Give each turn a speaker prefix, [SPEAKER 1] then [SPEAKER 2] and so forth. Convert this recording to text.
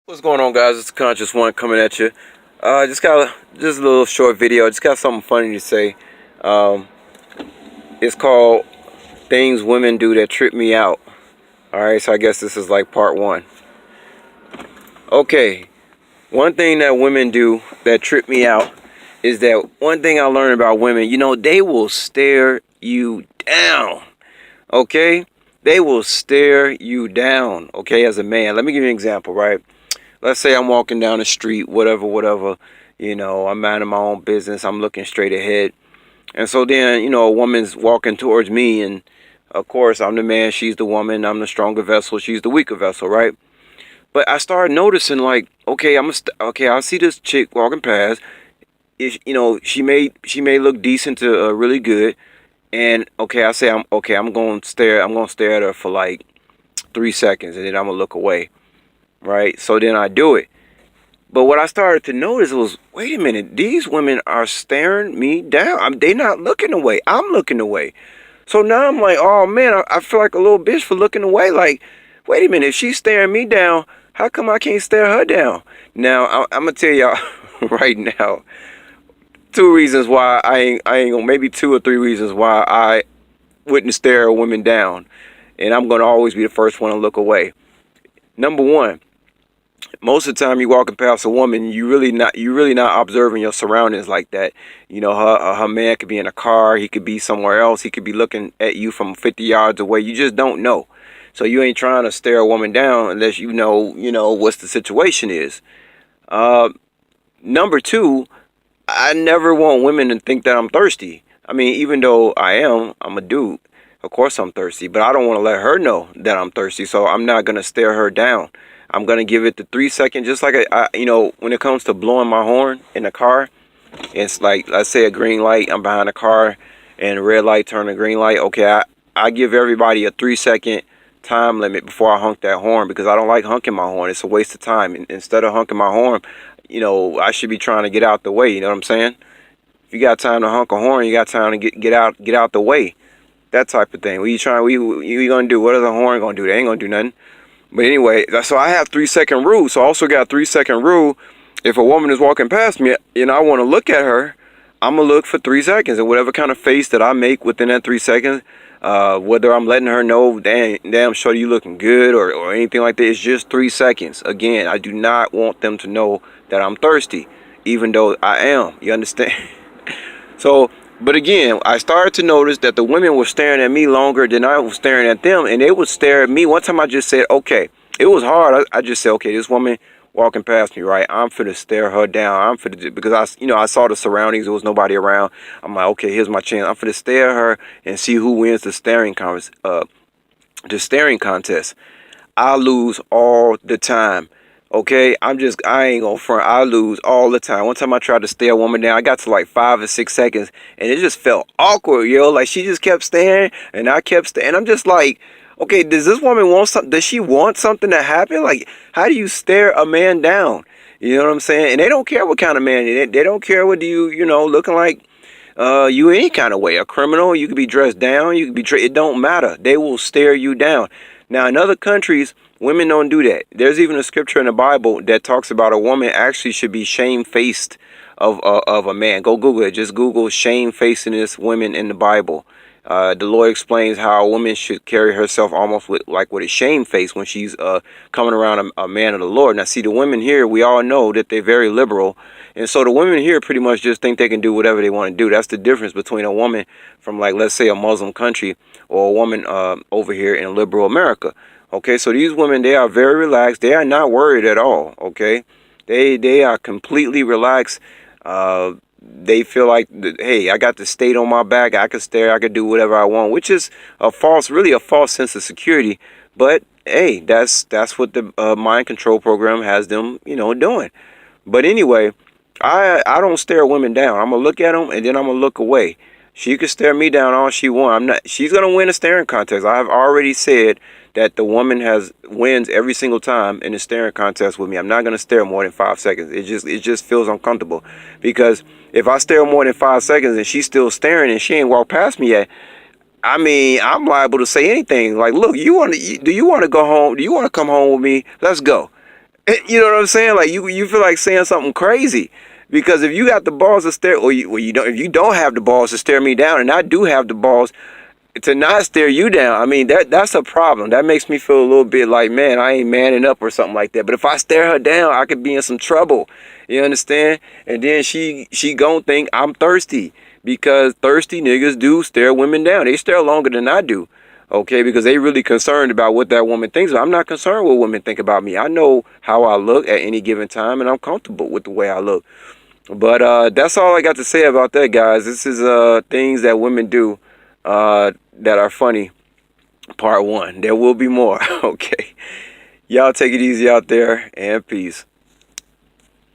[SPEAKER 1] What's going on, guys? It's Conscious One coming at you. Just got just a little short video. Just got something funny to say. Um, it's called "Things Women Do That Trip Me Out." All right, so I guess this is like part one. Okay, one thing that women do that trip me out is that one thing I learned about women. They will stare you down. Okay, they will stare you down. Okay, as a man, let me give you an example. Right. Let's say I'm walking down the street, whatever, I'm minding my own business, I'm looking straight ahead. And so then, a woman's walking towards me, and of course, I'm the man, she's the woman, I'm the stronger vessel, she's the weaker vessel, right? But I started noticing, like, okay, I see this chick walking past. She may look decent to really good, and okay, I'm going to stare at her for like 3 seconds, and then I'm gonna look away, right? So then I do it. But what I started to notice was, wait a minute, these women are staring me down. They not looking away. I'm looking away. So now I'm like, oh man, I feel like a little bitch for looking away. Like, wait a minute, if she's staring me down, how come I can't stare her down? Now, I'm gonna tell y'all right now, two reasons why I ain't gonna, maybe two or three reasons why I wouldn't stare a woman down. And I'm gonna always be the first one to look away. Number one, most of the time you walking past a woman, you really not observing your surroundings like that. Her man could be in a car, he could be somewhere else, he could be looking at you from 50 yards away. You just don't know. So you ain't trying to stare a woman down unless you know what the situation is. uh Number two, I never want women to think that I'm thirsty. I mean, even though I'm a dude, of course I'm thirsty, but I don't want to let her know that I'm thirsty, so I'm not going to stare her down. I'm going to give it the 3 second, just like, when it comes to blowing my horn in a car, it's like, let's say a green light, I'm behind a car, and a red light turn to green light. Okay, I give everybody a 3 second time limit before I honk that horn, because I don't like honking my horn. It's a waste of time. And instead of honking my horn, I should be trying to get out the way. You know what I'm saying? If you got time to honk a horn, you got time to get out the way. That type of thing. What you gonna do? What is the horn gonna do? They ain't gonna do nothing. But anyway, so I have 3 second rule. So I also got 3 second rule. If a woman is walking past me and I want to look at her, I'm gonna look for 3 seconds, and whatever kind of face that I make within that 3 seconds, whether I'm letting her know, damn, shorty, you looking good, or anything like that, it's just 3 seconds. Again, I do not want them to know that I'm thirsty, even though I am. You understand? So, but again, I started to notice that the women were staring at me longer than I was staring at them, and they would stare at me. One time I just said, okay, it was hard. I just said, okay, this woman walking past me, right? I'm finna stare her down. Because I saw the surroundings. There was nobody around. I'm like, okay, here's my chance. I'm finna stare at her and see who wins the staring contest. I lose all the time. Okay, I ain't gonna front. I lose all the time. One time I tried to stare a woman down. I got to like 5 or 6 seconds, and it just felt awkward, yo. Like, she just kept staring, and I kept staring. I'm just like, okay, does this woman want something? Does she want something to happen? Like, how do you stare a man down? You know what I'm saying? And they don't care what kind of man. They don't care whether looking like you any kind of way. A criminal, you could be dressed down, you could be it don't matter. They will stare you down. Now, in other countries, women don't do that. There's even a scripture in the Bible that talks about a woman actually should be shamefaced of a man. Go Google it. Just Google shamefacedness women in the Bible. The Lord explains how a woman should carry herself almost with a shame face when she's coming around a man of the Lord. Now, see, the women here, we all know that they're very liberal. And so the women here pretty much just think they can do whatever they want to do. That's the difference between a woman from, like, let's say, a Muslim country, or a woman over here in liberal America. Okay, so these women, they are very relaxed. They are not worried at all. Okay, they are completely relaxed. They feel like, hey, I got the state on my back. I could stare. I could do whatever I want, which is really a false sense of security. But hey, that's what the mind control program has them, doing. But anyway, I don't stare women down. I'm gonna look at them, and then I'm gonna look away. She could stare me down all she wants. I'm not. She's gonna win a staring contest. I have already said that the woman wins every single time in the staring contest with me. I'm not gonna stare more than 5 seconds. It just feels uncomfortable, because if I stare more than 5 seconds and she's still staring and she ain't walked past me yet, I mean, I'm liable to say anything. Like, look, do you want to go home? Do you want to come home with me? Let's go. You know what I'm saying? Like you feel like saying something crazy. Because if you got the balls to stare, or you don't, if you don't have the balls to stare me down, and I do have the balls to not stare you down, I mean that's a problem. That makes me feel a little bit like, man, I ain't manning up or something like that. But if I stare her down, I could be in some trouble. You understand? And then she gon' think I'm thirsty, because thirsty niggas do stare women down. They stare longer than I do. Okay, because they really concerned about what that woman thinks. I'm not concerned what women think about me. I know how I look at any given time, and I'm comfortable with the way I look. But that's all I got to say about that, guys. This is things that women do that are funny. Part one. There will be more. Okay. Y'all take it easy out there, and peace.